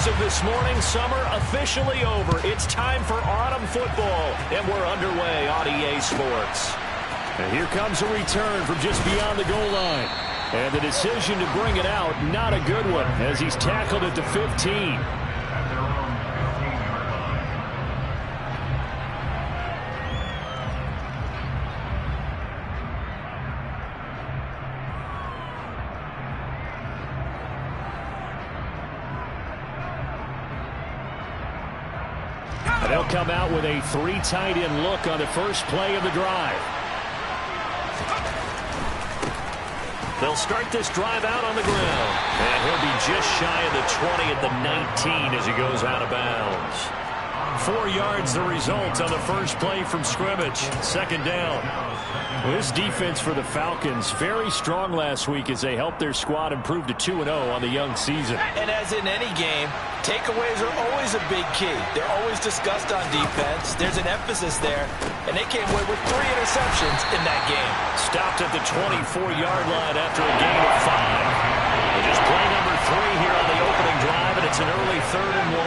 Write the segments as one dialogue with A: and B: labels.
A: of this morning, summer officially over. It's time for autumn football, and we're underway on EA Sports.
B: And here comes a return from just beyond the goal line. And the decision to bring it out, not a good one, as he's tackled at the 15. And they'll come out with a 3 tight end look on the first play of the drive.
A: They'll start this drive out on the ground. And he'll be just shy of the 20 at the 19 as he goes out of bounds.
B: 4 yards the result on the first play from scrimmage. Second down. Well, this defense for the Falcons, very strong last week as they helped their squad improve to 2-0 on the young season.
C: And as in any game, takeaways are always a big key. They're always discussed on defense. There's an emphasis there, and they came away with 3 interceptions in that game.
B: Stopped at the 24-yard line after a gain of 5. They just play number 3 here on the opening drive, and it's an early 3rd and 1.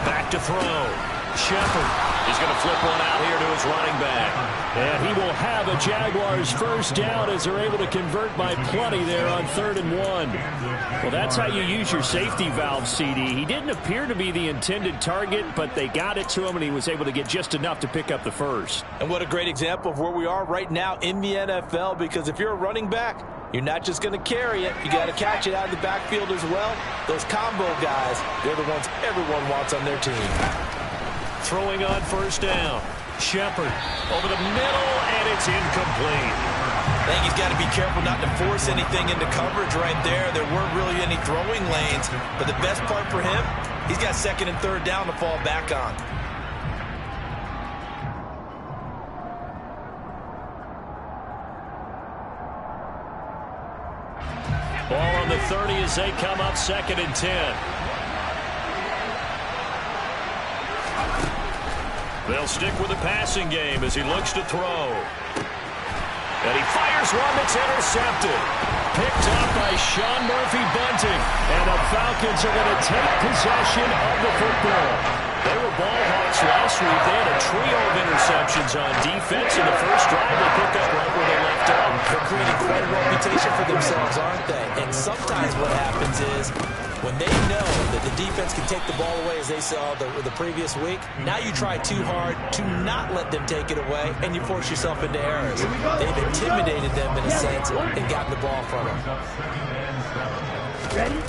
B: Back to throw. Shepard. He's going to flip one out here to his running back. And he will have a Jaguars first down as they're able to convert by plenty there on 3rd and 1. Well, that's how you use your safety valve, CD. He didn't appear to be the intended target, but they got it to him, and he was able to get just enough to pick up the first.
C: And what a great example of where we are right now in the NFL, because if you're a running back, you're not just going to carry it. You got to catch it out of the backfield as well. Those combo guys, they're the ones everyone wants on their team.
B: Throwing on first down. Shepard over the middle, and it's incomplete.
C: I think he's got to be careful not to force anything into coverage right there. There weren't really any throwing lanes, but the best part for him, he's got 2nd and 3rd down to fall back on.
B: Ball on the 30 as they come up 2nd and 10. They'll stick with the passing game as he looks to throw. And he fires one that's intercepted. Picked up by Sean Murphy-Bunting. And the Falcons are going to take possession of the football. They were ball hawks last week. They had a trio of interceptions on defense in the first drive. They picked up right where they left off.
C: They're creating quite a reputation for themselves, aren't they? And sometimes what happens is, when they know that the defense can take the ball away, as they saw the previous week, now you try too hard to not let them take it away, and you force yourself into errors. They've intimidated them in a sense and gotten the ball from them.
B: Ready?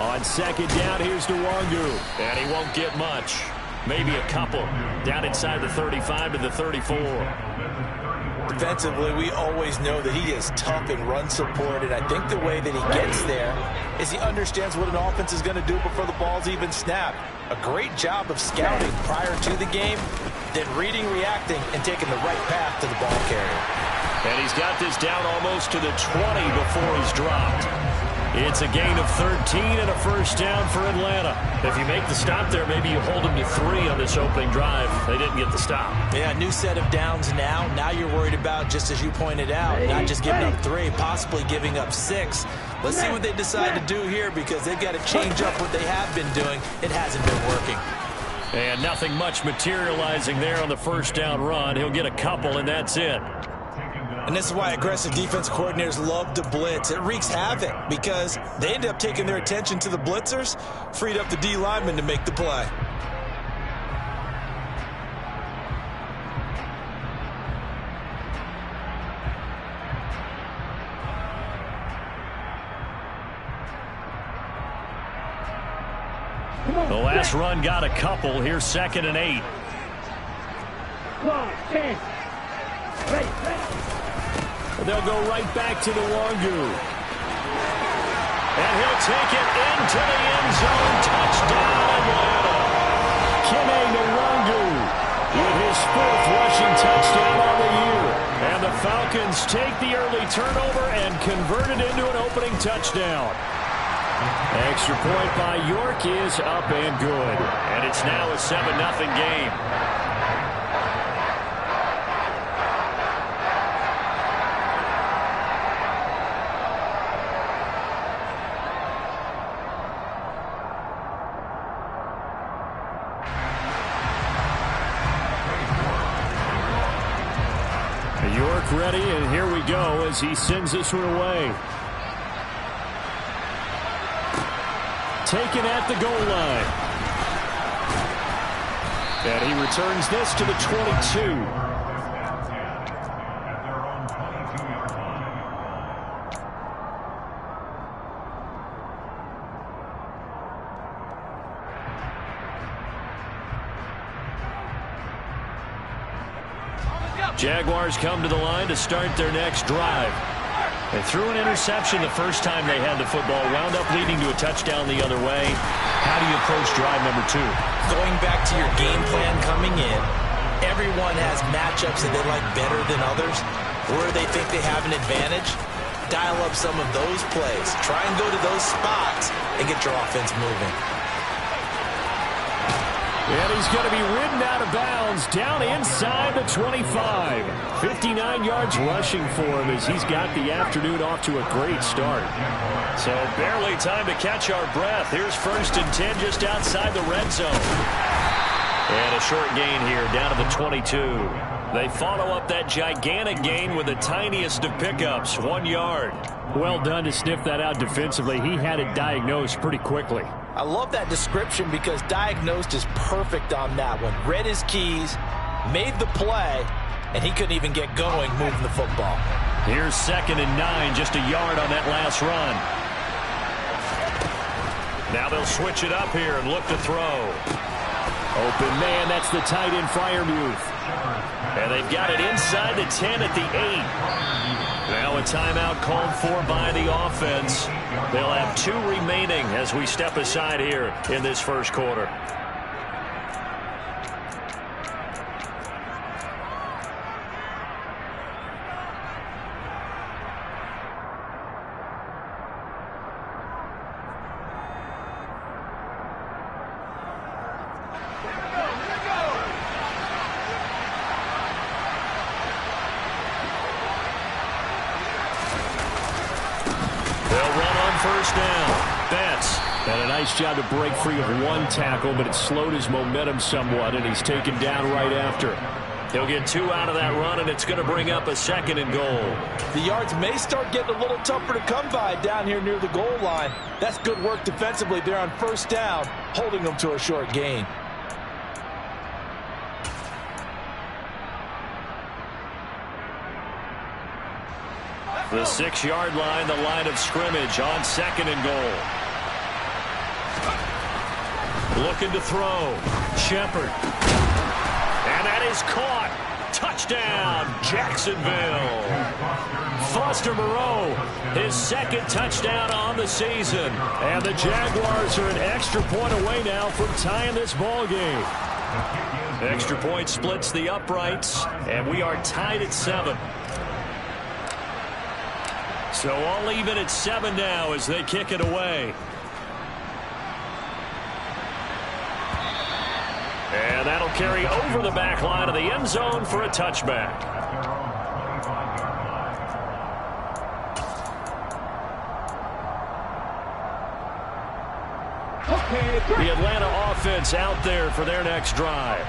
B: On 2nd down, here's Nwangu. And he won't get much. Maybe a couple. Down inside the 35 to the 34.
C: Defensively, we always know that he is tough in run support, and I think the way that he gets there is he understands what an offense is going to do before the ball's even snapped. A great job of scouting prior to the game, then reading, reacting, and taking the right path to the ball carrier.
B: And he's got this down almost to the 20 before he's dropped. It's a gain of 13 and a first down for Atlanta. If you make the stop there, maybe you hold them to 3 on this opening drive. They didn't get the stop.
C: Yeah, new set of downs now. Now you're worried about, just as you pointed out, not just giving up 3, possibly giving up 6. Let's see what they decide to do here, because they've got to change up what they have been doing. It hasn't been working.
B: And nothing much materializing there on the first down run. He'll get a couple, and that's it.
C: And this is why aggressive defense coordinators love to blitz. It wreaks havoc because they end up taking their attention to the blitzers, freed up the D lineman to make the play.
B: The last run got a couple. Here's 2nd and 8.
D: Ready.
B: They'll go right back to Nwangu. And he'll take it into the end zone. Touchdown, Atlanta. Kene Nwangu with his 4th rushing touchdown on the year. And the Falcons take the early turnover and convert it into an opening touchdown. Extra point by York is up and good. And it's now a 7-0 game. York ready, and here we go as he sends this one away. Taken at the goal line. And he returns this to the 22. Jaguars come to the line to start their next drive. They threw an interception the first time they had the football, wound up leading to a touchdown the other way. How do you approach drive number 2?
C: Going back to your game plan coming in, everyone has matchups that they like better than others. Where they think they have an advantage, dial up some of those plays. Try and go to those spots and get your offense moving.
B: And he's going to be ridden out of bounds down inside the 25. 59 yards rushing for him as he's got the afternoon off to a great start.
A: So barely time to catch our breath. Here's 1st and 10 just outside the red zone. And a short gain here down to the 22. They follow up that gigantic gain with the tiniest of pickups, 1 yard.
B: Well done to sniff that out defensively. He had it diagnosed pretty quickly.
C: I love that description because diagnosed is perfect on that one. Read his keys, made the play, and he couldn't even get going moving the football.
A: Here's 2nd and 9, just a yard on that last run. Now they'll switch it up here and look to throw.
B: Open man, that's the tight end Freiermuth.
A: And they've got it inside the 10 at the 8. Now a timeout called for by the offense. They'll have 2 remaining as we step aside here in this first quarter. First down. Betts.
B: And a nice job to break free of 1 tackle, but it slowed his momentum somewhat, and he's taken down right after.
A: He'll get 2 out of that run, and it's going to bring up a 2nd and goal.
C: The yards may start getting a little tougher to come by down here near the goal line. That's good work defensively there on 1st down, holding them to a short gain.
A: The 6-yard line, the line of scrimmage on 2nd and goal. Looking to throw. Shepard. And that is caught. Touchdown, Jacksonville. Foster Moreau, his 2nd touchdown on the season.
B: And the Jaguars are an extra point away now from tying this ball game.
A: Extra point splits the uprights, and we are tied at 7. So all even at 7 now as they kick it away. And that'll carry over the back line of the end zone for a touchback. The Atlanta offense out there for their next drive.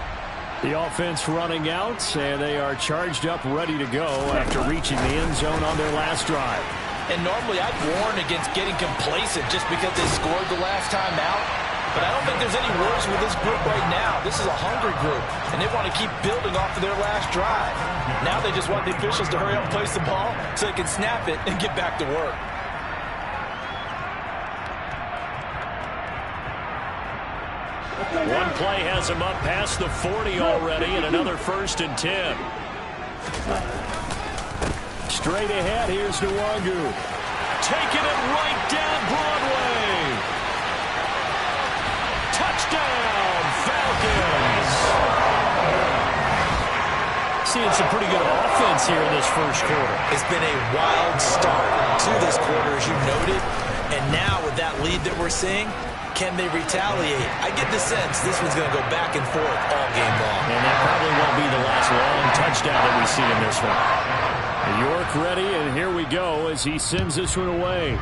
B: The offense running out, and they are charged up, ready to go after reaching the end zone on their last drive.
C: And normally I'd warn against getting complacent just because they scored the last time out. But I don't think there's any worries with this group right now. This is a hungry group, and they want to keep building off of their last drive. Now they just want the officials to hurry up and place the ball so they can snap it and get back to work.
A: One play has him up past the 40 already, and another 1st and 10.
B: Straight ahead, here's Nwangu.
A: Taking it right down Broadway. Touchdown, Falcons. Seeing some pretty good offense here in this first quarter.
C: It's been a wild start to this quarter, as you noted. And now with that lead that we're seeing, can they retaliate? I get the sense this one's going to go back and forth all game long.
A: And that probably won't be the last long touchdown that we see in this one.
B: York ready, and here we go as he sends this one away.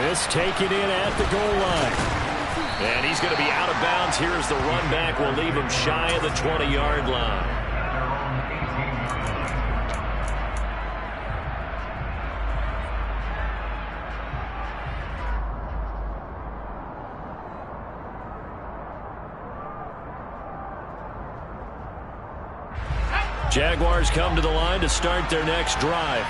B: This taken in at the goal line.
A: And he's going to be out of bounds here as the run back will leave him shy of the 20-yard line. Jaguars come to the line to start their next drive.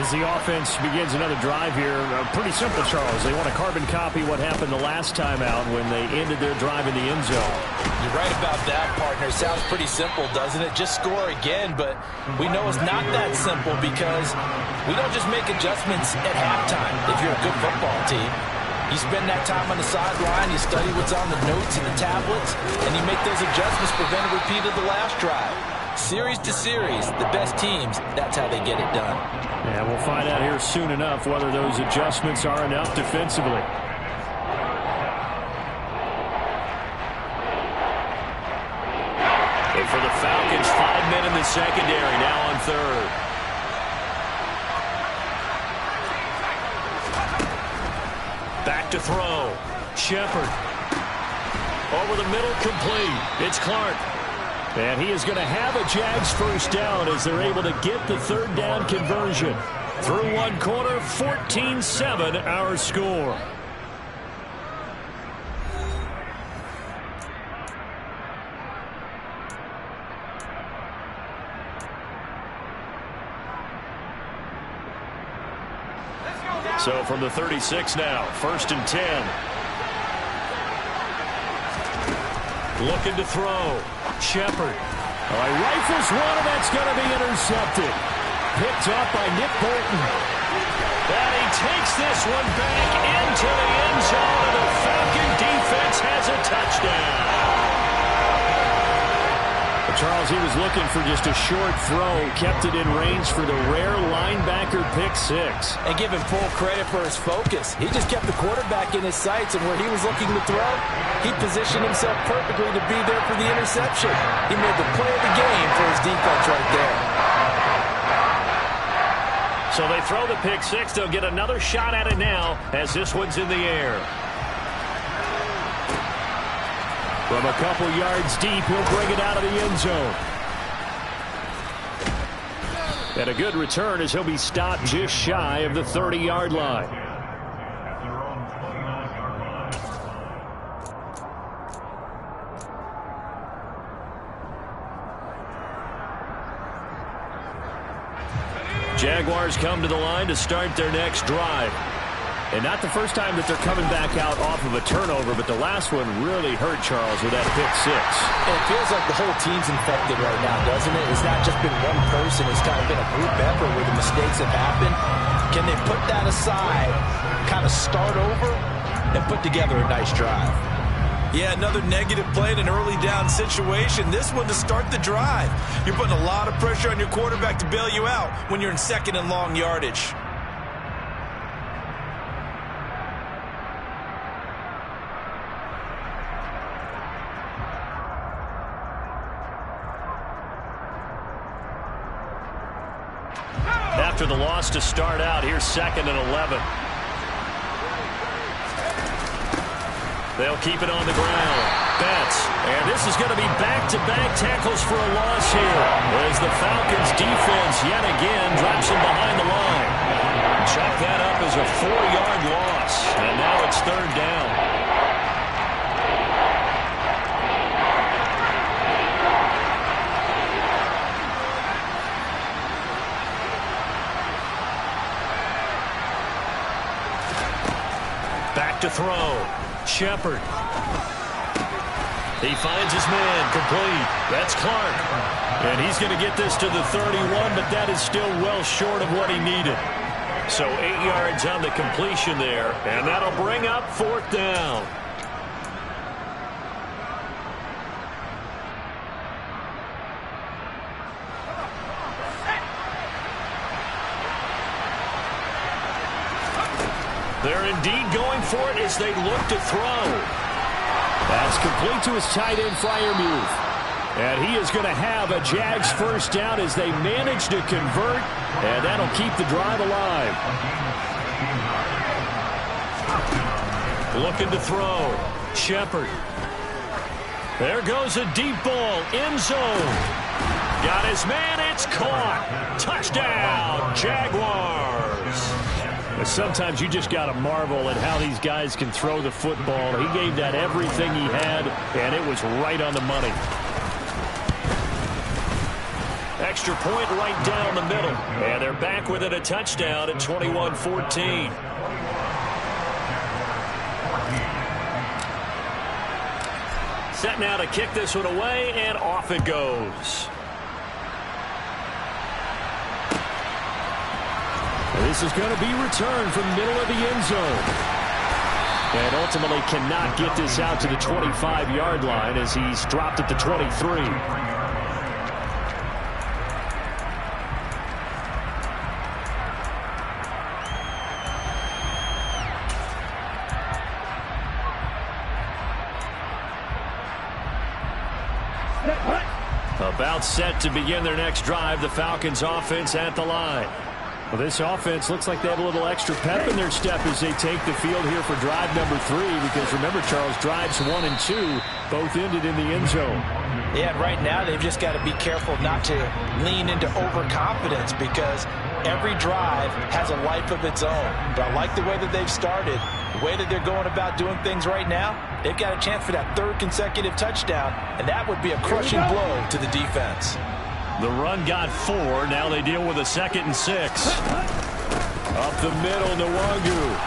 B: As the offense begins another drive here, pretty simple, Charles. They want to carbon copy what happened the last time out when they ended their drive in the end zone.
C: You're right about that, partner. Sounds pretty simple, doesn't it? Just score again, but we know it's not that simple because we don't just make adjustments at halftime if you're a good football team. You spend that time on the sideline, you study what's on the notes and the tablets, and you make those adjustments, prevent a repeat of the last drive. Series to series, the best teams, that's how they get it done.
B: Yeah, we'll find out here soon enough whether those adjustments are enough defensively.
A: And for the Falcons, 5 men in the secondary, now on third. Back to throw. Shepard. Over the middle, complete. It's Clark.
B: And he is going to have a Jags first down as they're able to get the third down conversion.
A: Through one quarter, 14-7 our score. So from the 36 now, 1st and 10. Looking to throw. Shepard.
B: Rifles one, and that's going to be intercepted. Picked up by Nick Bolton.
A: And he takes this one back into the end zone, and the Falcon defense has a touchdown.
B: Charles, he was looking for just a short throw, kept it in range for the rare linebacker pick six.
C: And give him full credit for his focus. He just kept the quarterback in his sights, and where he was looking to throw, he positioned himself perfectly to be there for the interception. He made the play of the game for his defense right there.
A: So they throw the pick six. They'll get another shot at it now as this one's in the air.
B: From a couple yards deep, he'll bring it out of the end zone. And a good return as he'll be stopped just shy of the 30-yard line.
A: Jaguars come to the line to start their next drive.
B: And not the first time that they're coming back out off of a turnover, but the last one really hurt Charles with that pick six.
C: And it feels like the whole team's infected right now, doesn't it? It's not just been one person. It's kind of been a group effort where the mistakes have happened. Can they put that aside, kind of start over, and put together a nice drive?
E: Yeah, another negative play in an early down situation. This one to start the drive. You're putting a lot of pressure on your quarterback to bail you out when you're in second and long yardage.
A: After the loss to start out, here's 2nd and 11. They'll keep it on the ground. Betts. And this is going to be back-to-back tackles for a loss here as the Falcons defense yet again drops him behind the line. Chalk that up as a 4-yard loss. And now it's 3rd down. Back to throw. Shepard. He finds his man. Complete. That's Clark. And he's going to get this to the 31, but that is still well short of what he needed. So 8 yards on the completion there, and that'll bring up 4th down. They're indeed going for it as they look to throw.
B: That's complete to his tight end, Freiermuth. And he is going to have a Jags first down as they manage to convert, and that'll keep the drive alive.
A: Looking to throw. Shepard. There goes a deep ball. End zone. Got his man. It's caught. Touchdown, Jaguars.
B: Sometimes you just got to marvel at how these guys can throw the football. He gave that everything he had, and it was right on the money.
A: extra point right down the middle. And they're back within a touchdown at 21-14. Set now to kick this one away, and off it goes.
B: This is going to be returned from the middle of the end zone.
A: And ultimately cannot get this out to the 25-yard line as he's dropped at the 23. About set to begin their next drive, the Falcons offense at the line.
B: Well, this offense looks like they have a little extra pep in their step as they take the field here for drive number 3, because remember, Charles, drives 1 and 2 both ended in the end zone.
C: Yeah, and right now they've just got to be careful not to lean into overconfidence, because every drive has a life of its own. But I like the way that they've started, the way that they're going about doing things right now. They've got a chance for that 3rd consecutive touchdown, and that would be a crushing blow to the defense.
A: The run got 4. Now they deal with a 2nd and 6. Up the middle, Nwangu.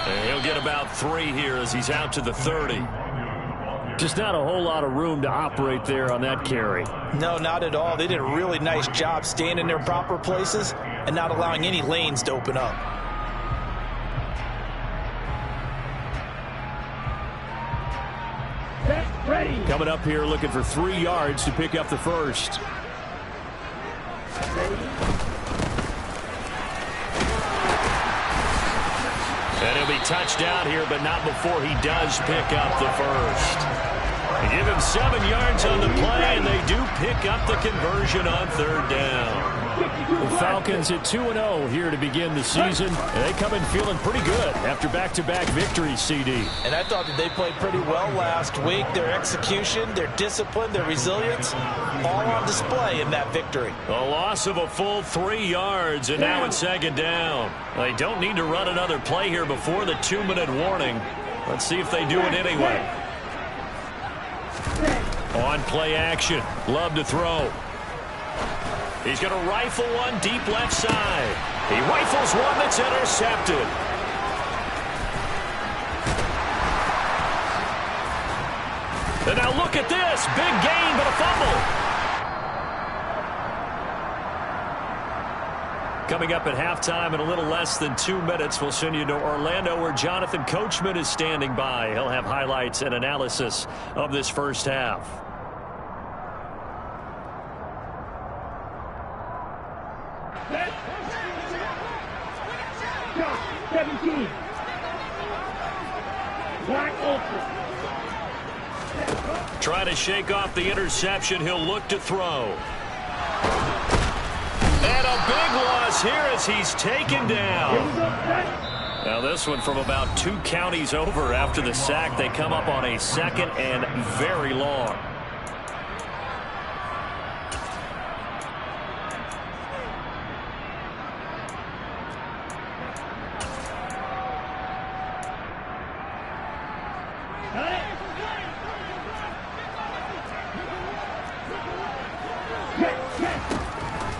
A: And he'll get about 3 here as he's out to the 30.
B: Just not a whole lot of room to operate there on that carry.
C: No, not at all. They did a really nice job staying in their proper places and not allowing any lanes to open up.
B: Ready. Coming up here looking for 3 yards to pick up the first.
A: And he'll be touched down here, but not before he does pick up the first. They give him 7 yards on the play, and they do pick up the conversion on 3rd down.
B: The Falcons at 2-0 here to begin the season, and they come in feeling pretty good after back-to-back victories, CD.
C: And I thought that they played pretty well last week. Their execution, their discipline, their resilience, all on display in that victory.
A: A loss of a full 3 yards, and now it's 2nd down. They don't need to run another play here before the 2-minute warning. Let's see if they do it anyway. On play action, Love to throw. He's going to rifle one deep left side. He rifles one that's intercepted. And now look at this. Big gain, but a fumble. Coming up at halftime in a little less than 2 minutes, we'll send you to Orlando where Jonathan Coachman is standing by. He'll have highlights and analysis of this first half. Trying to shake off the interception. He'll look to throw. And a big loss here as he's taken down. Now this one from about 2 counties over after the sack. They come up on a 2nd and very long.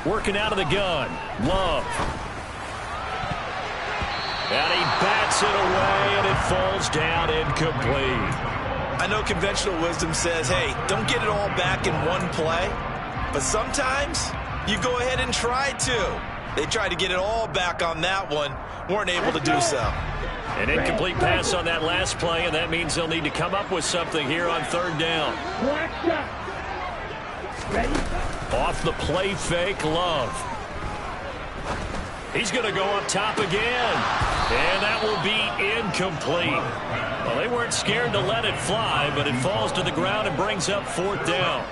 A: Working out of the gun. Love. And he bats it away, and it falls down incomplete.
E: I know conventional wisdom says, hey, don't get it all back in one play. But sometimes you go ahead and try to. They tried to get it all back on that one. Weren't able to do so.
A: An incomplete pass on that last play, and that means they'll need to come up with something here on 3rd down. Off the play fake, Love. He's going to go up top again. And that will be incomplete. Well, they weren't scared to let it fly, but it falls to the ground and brings up 4th down.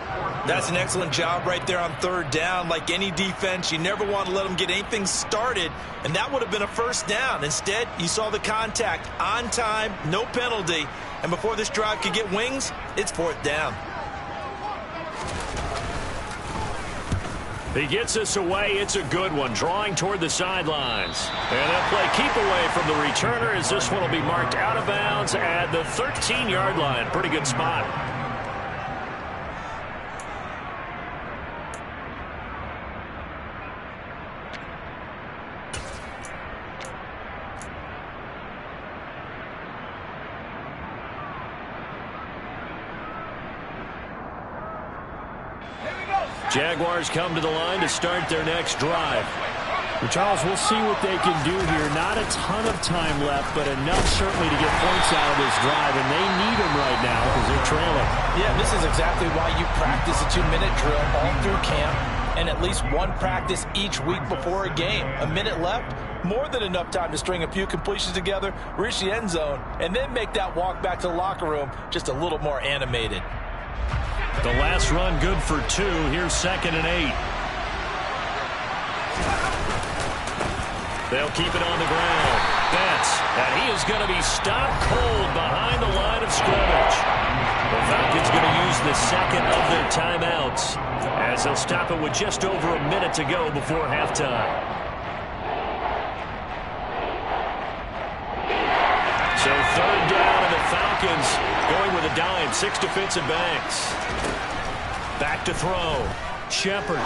E: That's an excellent job right there on 3rd down. Like any defense, you never want to let them get anything started, and that would have been a 1st down. Instead, you saw the contact on time, no penalty, and before this drive could get wings, it's 4th down.
A: He gets us away. It's a good one. Drawing toward the sidelines. And they'll play keep away from the returner as this one will be marked out of bounds at the 13-yard line. Pretty good spot. Jaguars come to the line to start their next drive.
B: Well, Charles, we'll see what they can do here. Not a ton of time left, but enough certainly to get points out of this drive, and they need them right now because they're trailing.
C: Yeah, this is exactly why you practice a 2-minute drill all through camp and at least one practice each week before a game. A minute left, more than enough time to string a few completions together, reach the end zone, and then make that walk back to the locker room just a little more animated.
A: The last run good for 2. Here's 2nd and 8. They'll keep it on the ground. Betts, and he is going to be stopped cold behind the line of scrimmage. The Falcons going to use the second of their timeouts as they'll stop it with just over a minute to go before halftime. So 3rd down, and the Falcons going with a dime. 6 defensive backs. Back to throw. Shepard.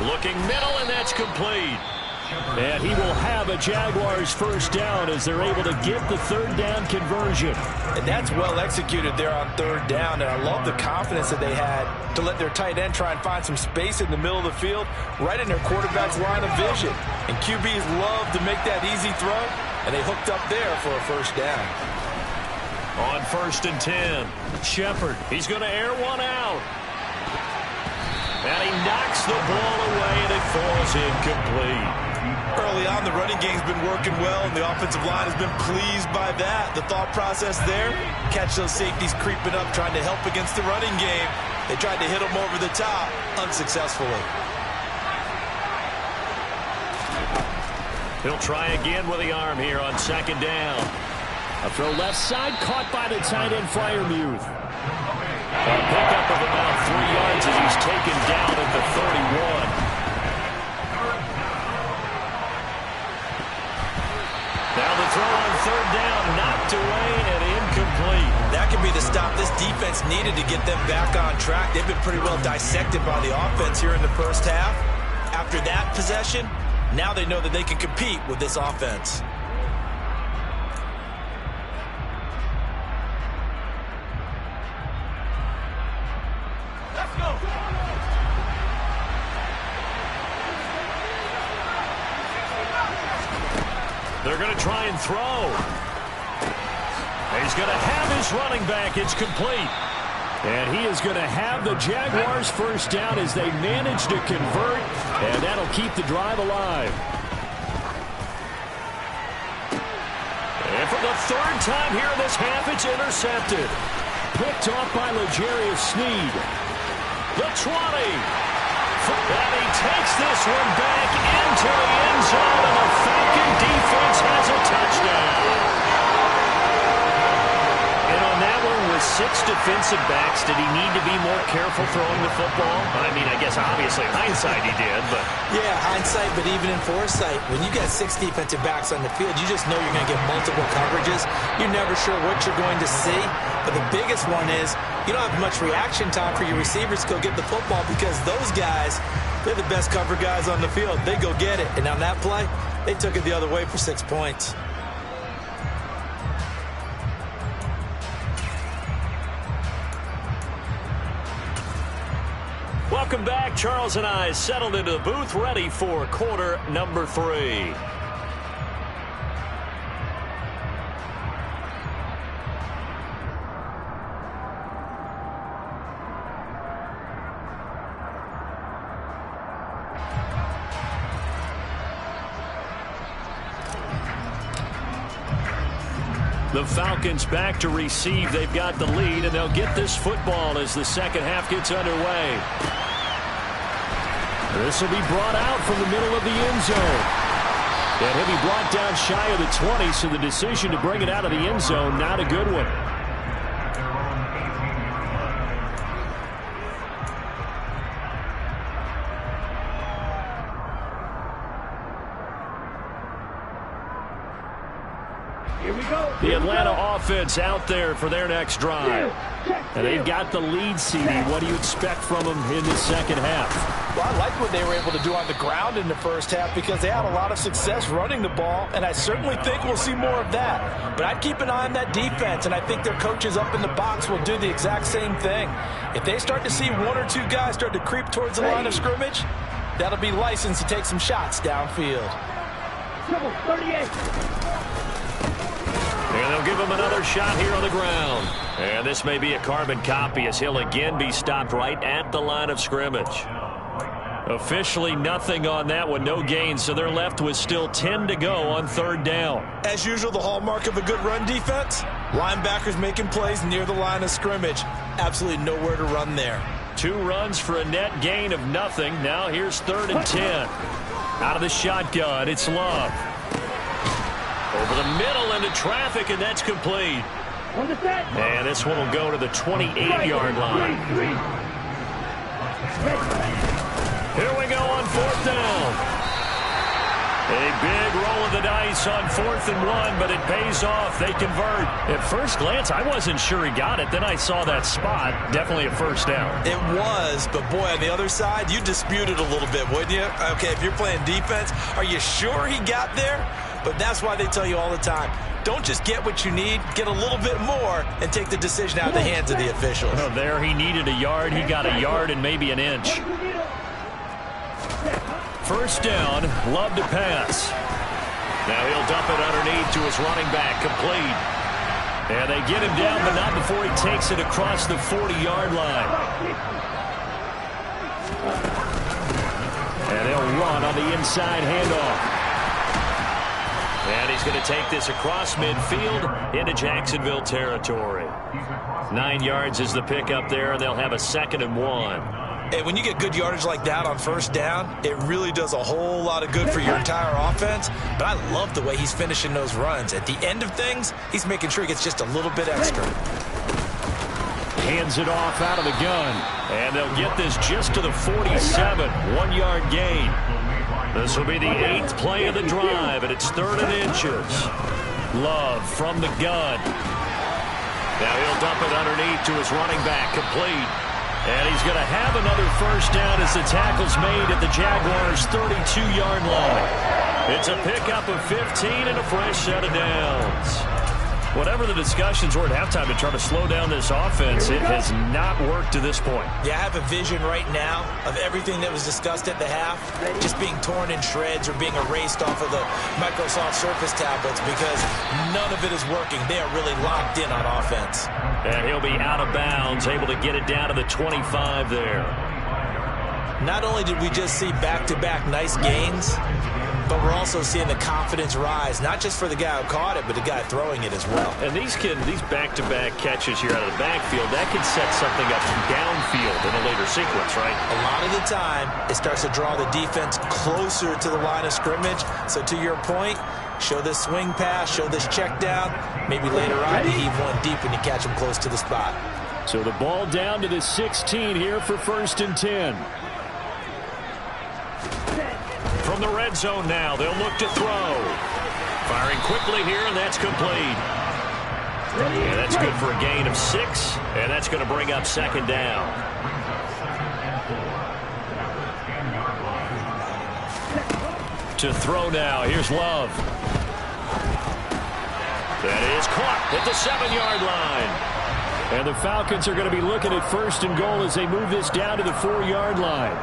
A: Looking middle, and that's complete.
B: And he will have a Jaguars first down as they're able to get the 3rd down conversion.
C: And that's well executed there on 3rd down, and I love the confidence that they had to let their tight end try and find some space in the middle of the field, right in their quarterback's line of vision. And QBs love to make that easy throw, and they hooked up there for a first down.
A: On 1st and 10, Shepard, he's going to air one out. And he knocks the ball away, and it falls incomplete.
E: Early on, the running game's been working well, and the offensive line has been pleased by that. The thought process there, catch those safeties creeping up, trying to help against the running game. They tried to hit them over the top, unsuccessfully.
A: He'll try again with the arm here on 2nd down.
B: A throw left side, caught by the tight end, Freiermuth.
A: A pickup of about 3 yards as he's taken down at the 31. Now the throw on 3rd down, knocked away and incomplete.
C: That could be the stop this defense needed to get them back on track. They've been pretty well dissected by the offense here in the first half. After that possession, now they know that they can compete with this offense.
A: They're going to try and throw. He's going to have his running back. It's complete.
B: And he is going to have the Jaguars first down as they manage to convert, and that'll keep the drive alive.
A: And for the 3rd time here in this half, it's intercepted.
B: Picked off by L'Jarius Sneed.
A: The 20. And he takes this one back into the end zone, and the Falcon defense has a touchdown. And on that one, with 6 defensive backs, did he need to be more careful throwing the football? I mean, I guess obviously hindsight he did, but...
C: Yeah, hindsight, but even in foresight, when you got 6 defensive backs on the field, you just know you're going to get multiple coverages. You're never sure what you're going to see. But the biggest one is you don't have much reaction time for your receivers to go get the football because those guys, they're the best cover guys on the field. They go get it. And on that play, they took it the other way for 6 points.
A: Welcome back. Charles and I settled into the booth, ready for quarter number 3. The Falcons back to receive. They've got the lead, and they'll get this football as the second half gets underway.
B: This will be brought out from the middle of the end zone. And he'll be brought down shy of the 20, so the decision to bring it out of the end zone, not a good one.
D: Here we go.
A: The Atlanta offense out there for their next drive.
B: And they've got the lead, CD. What do you expect from them in the second half?
C: Well, I like what they were able to do on the ground in the first half because they had a lot of success running the ball, and I certainly think we'll see more of that. But I'd keep an eye on that defense, and I think their coaches up in the box will do the exact same thing. If they start to see one or two guys start to creep towards the line of scrimmage, that'll be licensed to take some shots downfield.
D: 38.
A: And they'll give him another shot here on the ground. And this may be a carbon copy as he'll again be stopped right at the line of scrimmage. Officially nothing on that one, no gain, so they're left with still 10 to go on third down.
C: As usual, the hallmark of a good run defense, linebackers making plays near the line of scrimmage. Absolutely nowhere to run there.
A: 2 runs for a net gain of nothing. Now here's 3rd and 10. Out of the shotgun, it's Love. Over the middle into traffic, and that's complete. And this one will go to the 28-yard line. Here we go on 4th down. A big roll of the dice on 4th and 1, but it pays off. They convert. At first glance, I wasn't sure he got it. Then I saw that spot. Definitely a first down.
C: It was, but boy, on the other side, you disputed a little bit, wouldn't you? Okay, if you're playing defense, are you sure he got there? But that's why they tell you all the time, don't just get what you need, get a little bit more, and take the decision out of the hands of the officials.
A: Oh, there he needed a yard. He got a yard and maybe an inch. First down, Love to pass. Now he'll dump it underneath to his running back, complete. And they get him down, but not before he takes it across the 40-yard line. And they'll run on the inside handoff. And he's going to take this across midfield into Jacksonville territory. 9 yards is the pickup there, and they'll have a 2nd and 1.
C: And when you get good yardage like that on first down, it really does a whole lot of good for your entire offense. But I love the way he's finishing those runs. At the end of things, he's making sure he gets just a little bit extra.
B: Hands it off out of the gun. And they'll get this just to the 47. 1-yard gain. This will be the 8th play of the drive, and it's 3rd and inches. Love from the gun. Now he'll dump it underneath to his running back, complete. And he's going to have another first down as the tackle's made at the Jaguars' 32-yard line. It's a pickup of 15 and a fresh set of downs. Whatever the discussions were at halftime to try to slow down this offense, it has not worked to this point.
C: Yeah, I have a vision right now of everything that was discussed at the half just being torn in shreds or being erased off of the Microsoft Surface tablets because none of it is working. They are really locked in on offense.
A: And he'll be out of bounds, able to get it down to the 25 there.
C: Not only did we just see back-to-back nice gains, but we're also seeing the confidence rise, not just for the guy who caught it, but the guy throwing it as well.
A: And these back-to-back catches here out of the backfield, that can set something up downfield in a later sequence, right?
C: A lot of the time, it starts to draw the defense closer to the line of scrimmage. So to your point, show this swing pass, show this check down. Maybe later on you heave one deep when you catch them close to the spot.
B: So the ball down to the 16 here for 1st and 10.
A: From the red zone now, they'll look to throw. Firing quickly here, and that's complete. Yeah, that's good for a gain of 6, and that's going to bring up 2nd down. To throw now, here's Love. That is caught at the 7-yard line.
B: And the Falcons are going to be looking at 1st and goal as they move this down to the 4-yard line.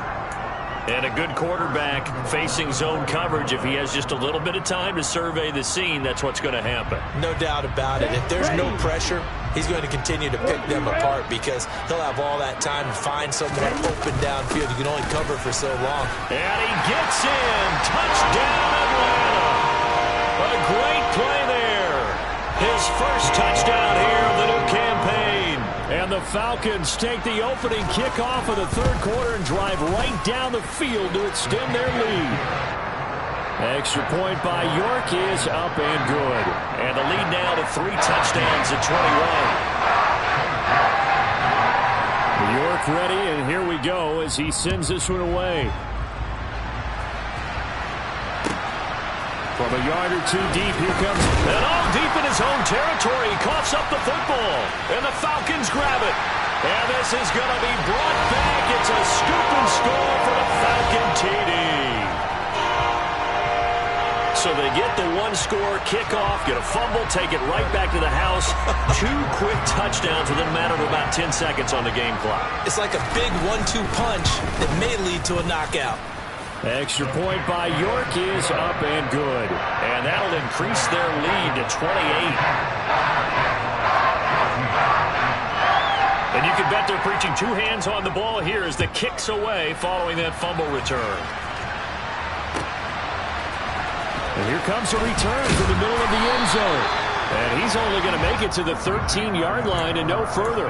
A: And a good quarterback facing zone coverage. If he has just a little bit of time to survey the scene, that's what's going to happen.
C: No doubt about it. If there's no pressure, he's going to continue to pick them apart because he'll have all that time to find someone open downfield. You can only cover for so long.
A: And he gets in. Touchdown, Atlanta. A great play there. His first touchdown here of the new campaign.
B: And the Falcons take the opening kickoff of the 3rd quarter and drive right down the field to extend their lead. Extra point by York is up and good.
A: And the lead now to 3 touchdowns at 21.
B: York ready, and here we go as he sends this one away. From a yard or two deep, here comes.
A: And all deep in his own territory. He coughs up the football. And the Falcons grab it. And this is going to be brought back. It's a scoop and score for the Falcon TD. So they get the one-score kickoff, get a fumble, take it right back to the house. 2 quick touchdowns within a matter of about 10 seconds on the game clock.
C: It's like a big 1-2 punch that may lead to a knockout.
B: Extra point by York is up and good.
A: And that'll increase their lead to 28. And you can bet they're preaching 2 hands on the ball here as the kick's away following that fumble return.
B: And here comes a return from the middle of the end zone. And he's only going to make it to the 13-yard line and no further.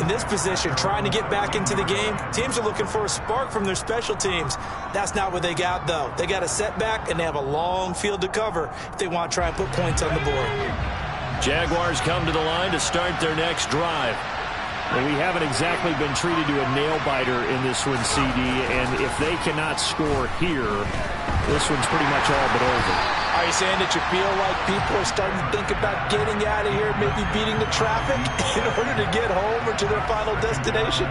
C: In this position, trying to get back into the game, teams are looking for a spark from their special teams. That's not what they got, though. They got a setback, and they have a long field to cover if they want to try and put points on the board.
B: Jaguars come to the line to start their next drive. And we haven't exactly been treated to a nail-biter in this one, CD. And if they cannot score here, this one's pretty much all but over.
C: Are you saying that you feel like people are starting to think about getting out of here, maybe beating the traffic in order to get home or to their final destination?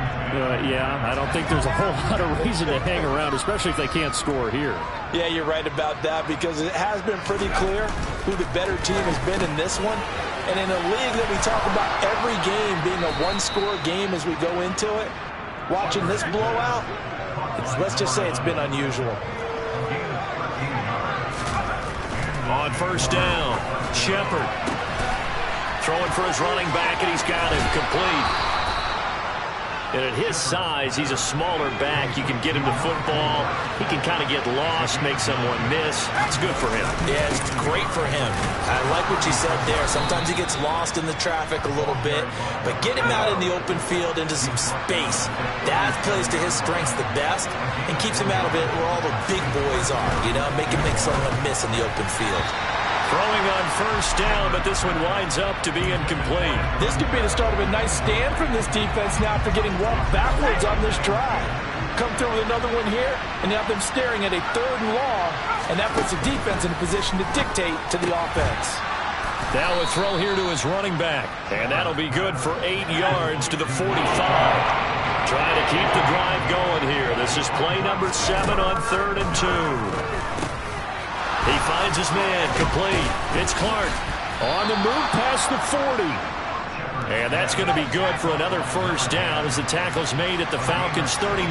B: Yeah, I don't think there's a whole lot of reason to hang around, especially if they can't score here.
C: Yeah, you're right about that because it has been pretty clear who the better team has been in this one. And in a league that we talk about every game being a one-score game as we go into it, watching this blowout, let's just say it's been unusual.
A: On first down, Shepard throwing for his running back, and he's got him complete. And at his size, he's a smaller back. You can get him to football. He can kind of get lost, make someone miss. It's good for him.
C: Yeah, it's great for him. I like what you said there. Sometimes he gets lost in the traffic a little bit, but get him out in the open field into some space. That plays to his strengths the best and keeps him out of it where all the big boys are, you know, make someone miss in the open field.
A: Throwing on first down, but this one winds up to be incomplete.
C: This could be the start of a nice stand from this defense now after getting walked backwards on this drive. Come through with another one here, and have them staring at a 3rd and long, and that puts the defense in a position to dictate to the offense.
A: Now a throw here to his running back, and that'll be good for 8 yards to the 45. Trying to keep the drive going here. This is play number 7 on 3rd and 2. He finds his man, complete. It's Clark
B: on the move past the 40.
A: And that's going to be good for another first down as the tackle's made at the Falcons' 39.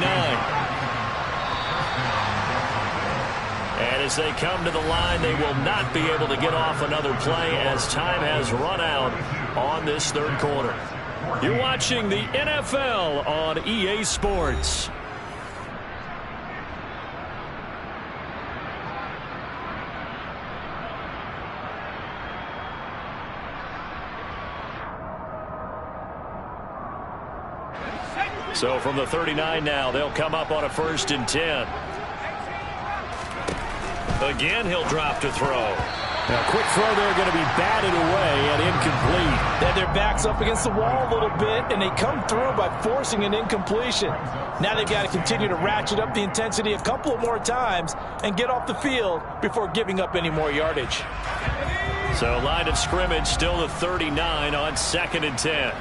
A: And as they come to the line, they will not be able to get off another play as time has run out on this 3rd quarter. You're watching the NFL on EA Sports. So from the 39 now, they'll come up on a 1st and 10. Again, he'll drop to throw.
B: Now, quick throw there, going to be batted away and incomplete.
C: Then their back's up against the wall a little bit, and they come through by forcing an incompletion. Now they've got to continue to ratchet up the intensity a couple of more times and get off the field before giving up any more yardage.
A: So line of scrimmage still the 39 on 2nd and 10.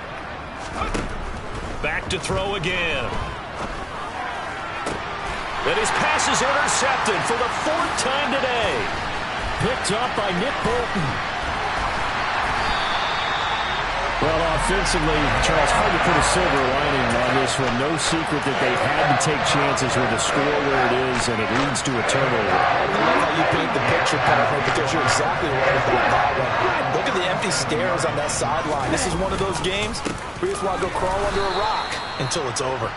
A: Back to throw again. And his pass is intercepted for the 4th time today.
B: Picked up by Nick Bolton. Well, offensively, Charles, hard to put a silver lining on this one. No secret that they had to take chances with the score where it is, and it leads to a turnover.
C: I love how you paint the picture, partner, because you're exactly right about that one. Look at the empty stares on that sideline. This is one of those games where you just want to go crawl under a rock until it's over.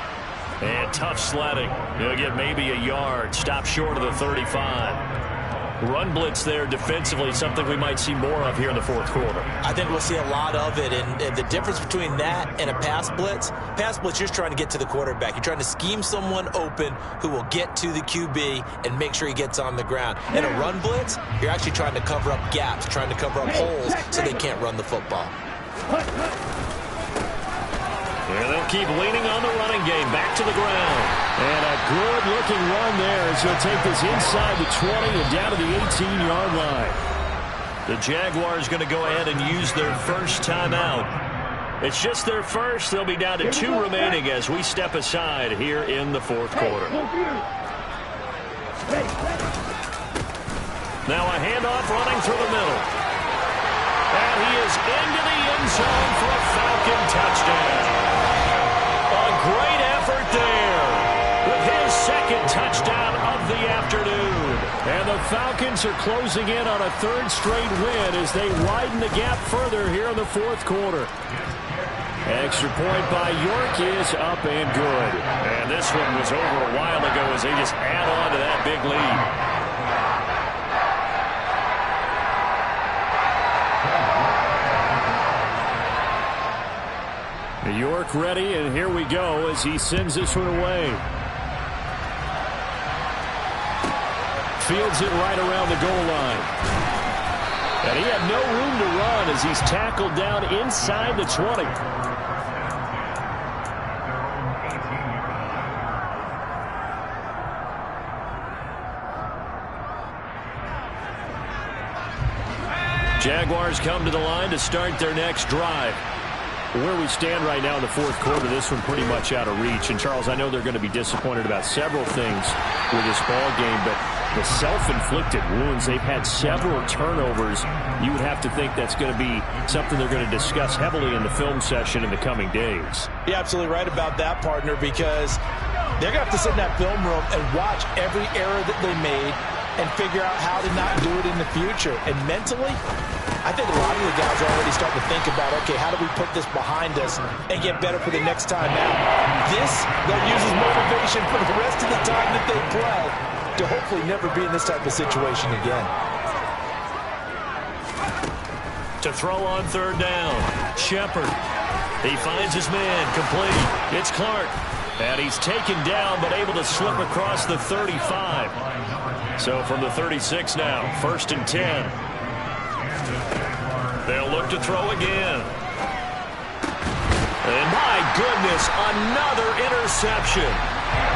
A: And tough sledding. He'll get maybe a yard. Stop short of the 35. Run blitz there defensively, something we might see more of here in the 4th quarter.
C: I think we'll see a lot of it, and the difference between that and a pass blitz, you're just trying to get to the quarterback. You're trying to scheme someone open who will get to the QB and make sure he gets on the ground. In a run blitz, you're actually trying to cover up gaps, trying to cover up holes so they can't run the football.
A: And they'll keep leaning on the running game. Back to the ground.
B: And a good-looking run there as he'll take this inside the 20 and down to the 18-yard line.
A: The Jaguars going to go ahead and use their first timeout. It's just their first. They'll be down to 2 remaining as we step aside here in the fourth quarter. Now a handoff running through the middle. And he is into the end zone for a Falcon touchdown. A great effort there with his second touchdown of the afternoon.
B: And the Falcons are closing in on a 3rd straight win as they widen the gap further here in the fourth quarter. Extra point by York is up and good.
A: And this one was over a while ago as they just add on to that big lead.
B: New York ready, and here we go as he sends this one away. Fields it right around the goal line. And he had no room to run as he's tackled down inside the 20. Jaguars come to the line to start their next drive. Where we stand right now in the fourth quarter, this one pretty much out of reach. And, Charles, I know they're going to be disappointed about several things with this ball game, but the self-inflicted wounds, they've had several turnovers. You would have to think that's going to be something they're going to discuss heavily in the film session in the coming days.
C: You're absolutely right about that, partner, because they're going to have to sit in that film room and watch every error that they made and figure out how to not do it in the future. And mentally, I think a lot of the guys are already starting to think about, okay, how do we put this behind us and get better for the next time out? This, they'll use as motivation for the rest of the time that they play to hopefully never be in this type of situation again.
A: To throw on 3rd down, Shepard. He finds his man, complete. It's Clark. And he's taken down but able to slip across the 35. So from the 36 now, 1st and 10. They'll look to throw again. And my goodness, another interception.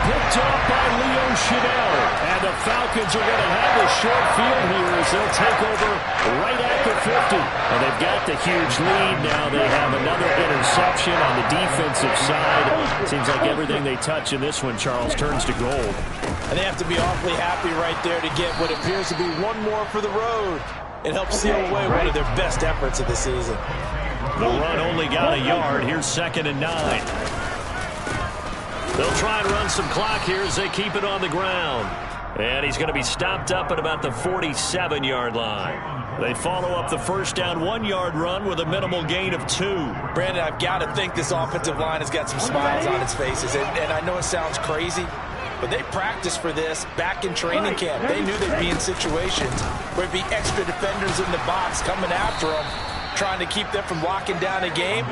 B: Picked up by Leo Chanel. And the Falcons are going to have a short field here as they'll take over right at the 50. And they've got the huge lead. Now they have another interception on the defensive side. Seems like everything they touch in this one, Charles, turns to gold.
C: And they have to be awfully happy right there to get what appears to be one more for the road. It helps seal away one of their best efforts of the season.
A: The run only got a yard. Here's 2nd and 9. They'll try and run some clock here as they keep it on the ground. And he's going to be stopped up at about the 47-yard line. They follow up the 1st down 1-yard run with a minimal gain of 2.
C: Brandon, I've got to think this offensive line has got some smiles on its faces. And I know it sounds crazy, but they practiced for this back in training camp. They knew they'd be in situations where there'd be extra defenders in the box coming after them, trying to keep them from locking down a game.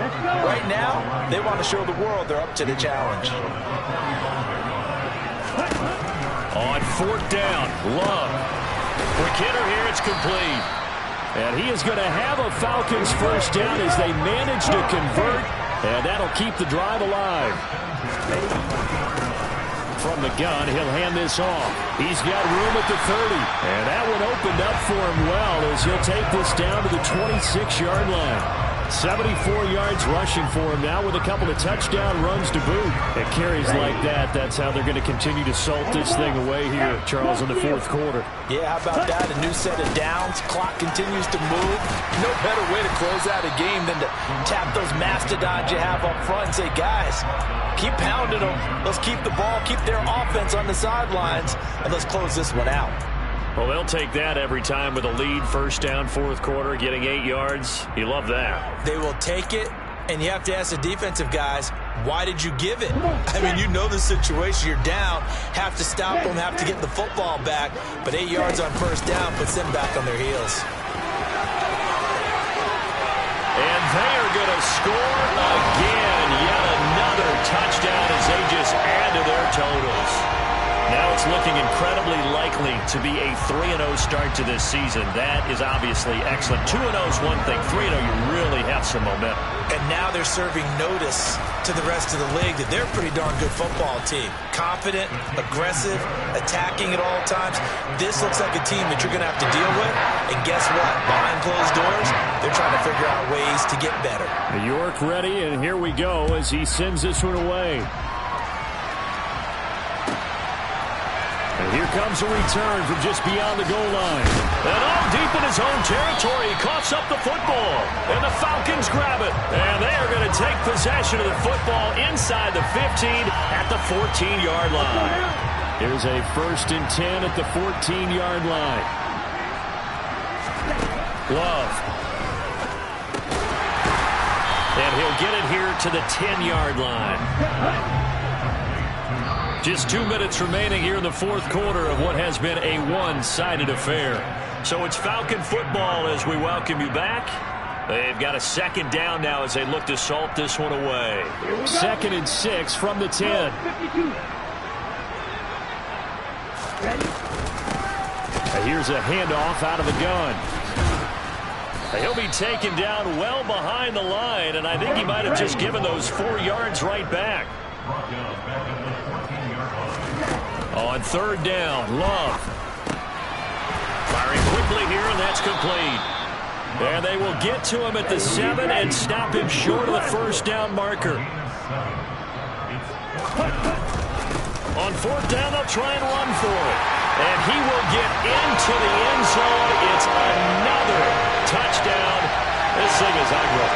C: Right now, they want to show the world they're up to the challenge.
A: On 4th down, Love. Quick hitter here, it's complete.
B: And he is going to have a Falcons 1st down as they manage to convert, and that'll keep the drive alive. From the gun, he'll hand this off. He's got room at the 30. And that one opened up for him well as he'll take this down to the 26-yard line. 74 yards rushing for him now with a couple of touchdown runs to boot. It carries like that. That's how they're going to continue to salt this thing away here, Charles, in the fourth quarter.
C: Yeah, how about that? A new set of downs. Clock continues to move. No better way to close out a game than to tap those mastodons you have up front and say, guys, keep pounding them. Let's keep the ball, keep their offense on the sidelines, and let's close this one out.
A: Well, they'll take that every time with a lead, 1st down, 4th quarter, getting 8 yards. You love that.
C: They will take it, and you have to ask the defensive guys, why did you give it? I mean, you know the situation. You're down, have to stop them, have to get the football back, but 8 yards on 1st down puts them back on their heels.
A: And they are going to score again. Yet another touchdown as they just add to their totals. Now it's looking incredibly likely likely to be a 3-0 start to this season. That is obviously excellent. 2-0 is one thing. 3-0, you really have some momentum.
C: And now they're serving notice to the rest of the league that they're a pretty darn good football team. Confident, aggressive, attacking at all times. This looks like a team that you're going to have to deal with. And guess what? Behind closed doors, they're trying to figure out ways to get better.
B: York ready, and here we go as he sends this one away. And here comes a return from just beyond the goal line.
A: And all deep in his own territory, he coughs up the football. And the Falcons grab it. And they are going to take possession of the football inside the 15 at the 14-yard line.
B: Here's a 1st and 10 at the 14-yard line.
A: Love. And he'll get it here to the 10-yard line. Just 2 minutes remaining here in the fourth quarter of what has been a one-sided affair. So it's Falcon football as we welcome you back. They've got a 2nd down now as they look to salt this one away.
B: 2nd and 6 from the 10. And here's a handoff out of the gun.
A: He'll be taken down well behind the line, and I think he might have just given those 4 yards right back. On 3rd down, Love. Firing quickly here, and that's complete. And they will get to him at the 7 and stop him short of the 1st down marker. On 4th down, they'll try and run for it. And he will get into the end zone. It's another touchdown. This thing is ugly.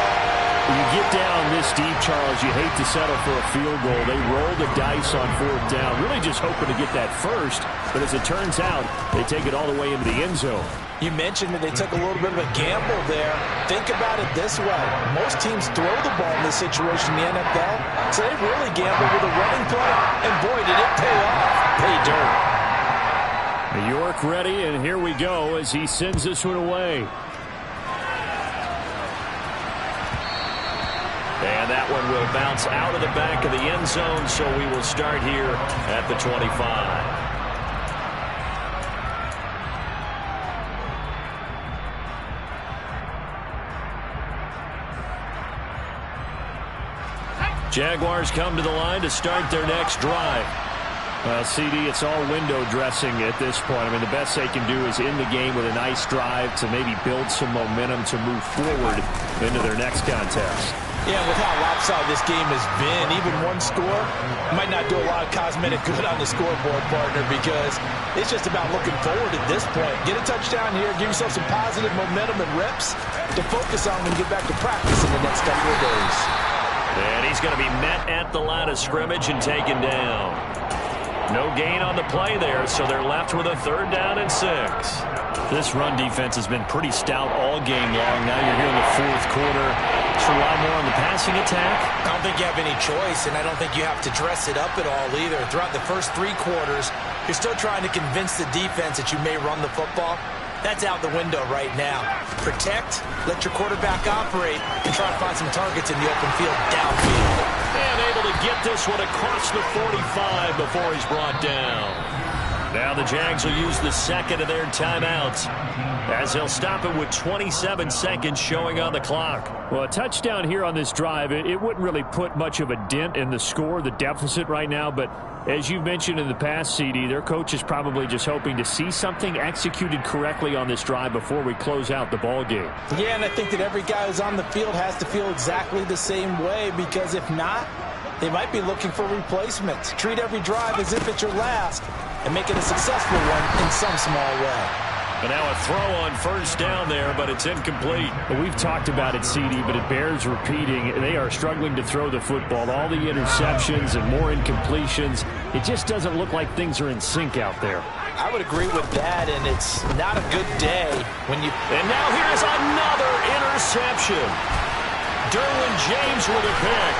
B: When you get down this deep, Charles, you hate to settle for a field goal. They roll the dice on 4th down, really just hoping to get that first. But as it turns out, they take it all the way into the end zone.
C: You mentioned that they took a little bit of a gamble there. Think about it this way. Most teams throw the ball in this situation in the NFL, so they really gamble with a running play. And boy, did it pay off. Pay dirt.
B: York ready, and here we go as he sends this one away.
A: And that one will bounce out of the back of the end zone, so we will start here at the 25. Jaguars come to the line to start their next drive.
B: Well, CD, it's all window dressing at this point. I mean, the best they can do is end the game with a nice drive to maybe build some momentum to move forward into their next contest.
C: Yeah, with how lopsided this game has been, even one score might not do a lot of cosmetic good on the scoreboard, partner, because it's just about looking forward at this point. Get a touchdown here, give yourself some positive momentum and reps to focus on when you get back to practice in the next couple of days.
A: And he's going to be met at the line of scrimmage and taken down. No gain on the play there, so they're left with a 3rd down and 6.
B: This run defense has been pretty stout all game long. Now you're here in the fourth quarter. Just rely more on the passing attack.
C: I don't think you have any choice, and I don't think you have to dress it up at all either. Throughout the first 3 quarters, you're still trying to convince the defense that you may run the football. That's out the window right now. Protect, let your quarterback operate, and try to find some targets in the open field downfield.
A: And able to get this one across the 45 before he's brought down. Now the Jags will use the 2nd of their timeouts as they'll stop it with 27 seconds showing on the clock.
B: Well, a touchdown here on this drive, it wouldn't really put much of a dent in the score, the deficit right now, but as you've mentioned in the past, CD, their coach is probably just hoping to see something executed correctly on this drive before we close out the ball game.
C: Yeah, and I think that every guy who's on the field has to feel exactly the same way, because if not, they might be looking for replacements. Treat every drive as if it's your last and make it a successful one in some small way.
A: And now a throw on 1st down there, but it's incomplete.
B: Well, we've talked about it, CD, but it bears repeating. They are struggling to throw the football. All the interceptions and more incompletions. It just doesn't look like things are in sync out there.
C: I would agree with that, and it's not a good day when you...
A: And now here's another interception. Derwin James with a pick.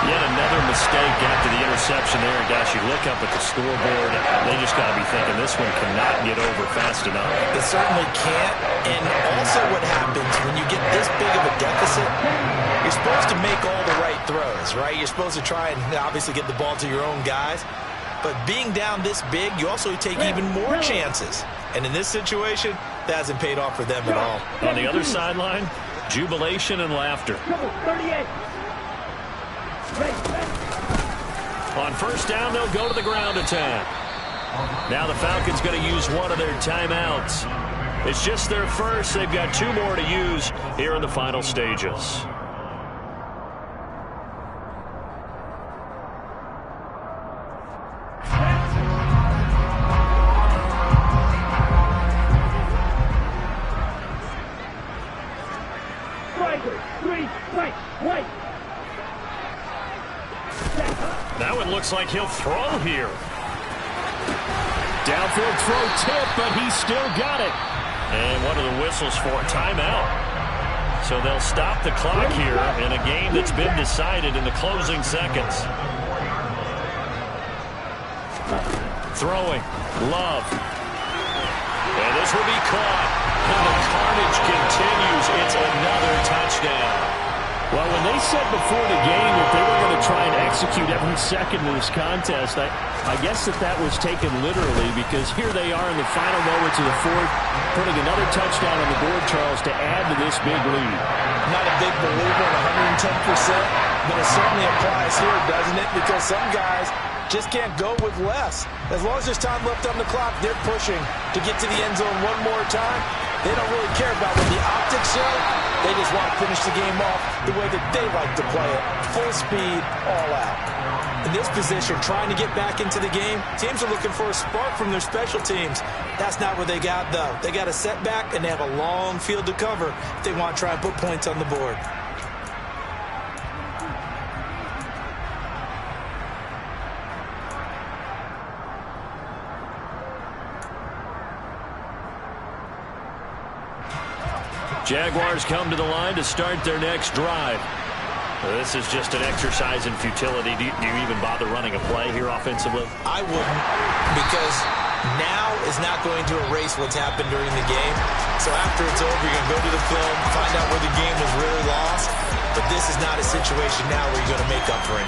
A: Yet another mistake after the interception there. And gosh, you look up at the scoreboard, they just got to be thinking this one cannot get over fast enough.
C: It certainly can't. And also what happens when you get this big of a deficit, you're supposed to make all the right throws, right? You're supposed to try and obviously get the ball to your own guys.
E: But being down this big, you also take even more chances. And in this situation, that hasn't paid off for them at all.
A: On the other sideline, jubilation and laughter.
D: 38.
A: On first down, they'll go to the ground attack. Now the Falcons going to use one of their timeouts. It's just their first. They've got 2 more to use here in the final stages. That one looks like he'll throw here.
B: Downfield throw tip, but he still got it.
A: And what are the whistles for? Timeout. So they'll stop the clock here in a game that's been decided in the closing seconds. Throwing. Love. And this will be caught. And the carnage continues. It's another touchdown.
B: Well, when they said before the game that they were going to try and execute every second of this contest, I guess that was taken literally, because here they are in the final moments of the fourth, putting another touchdown on the board, Charles, to add to this big lead.
C: Not a big believer in 110%, but it certainly applies here, doesn't it? Because some guys just can't go with less. As long as there's time left on the clock, they're pushing to get to the end zone one more time. They don't really care about what the optics show. They just want to finish the game off the way that they like to play it. Full speed, all out. In this position, trying to get back into the game, teams are looking for a spark from their special teams. That's not what they got, though. They got a setback, and they have a long field to cover if they want to try and put points on the board.
A: Jaguars come to the line to start their next drive. This is just an exercise in futility. Do you even bother running a play here offensively?
C: I wouldn't, because now is not going to erase what's happened during the game. So after it's over, you're going to go to the film, find out where the game was really lost. But this is not a situation now where you're going to make up for anything.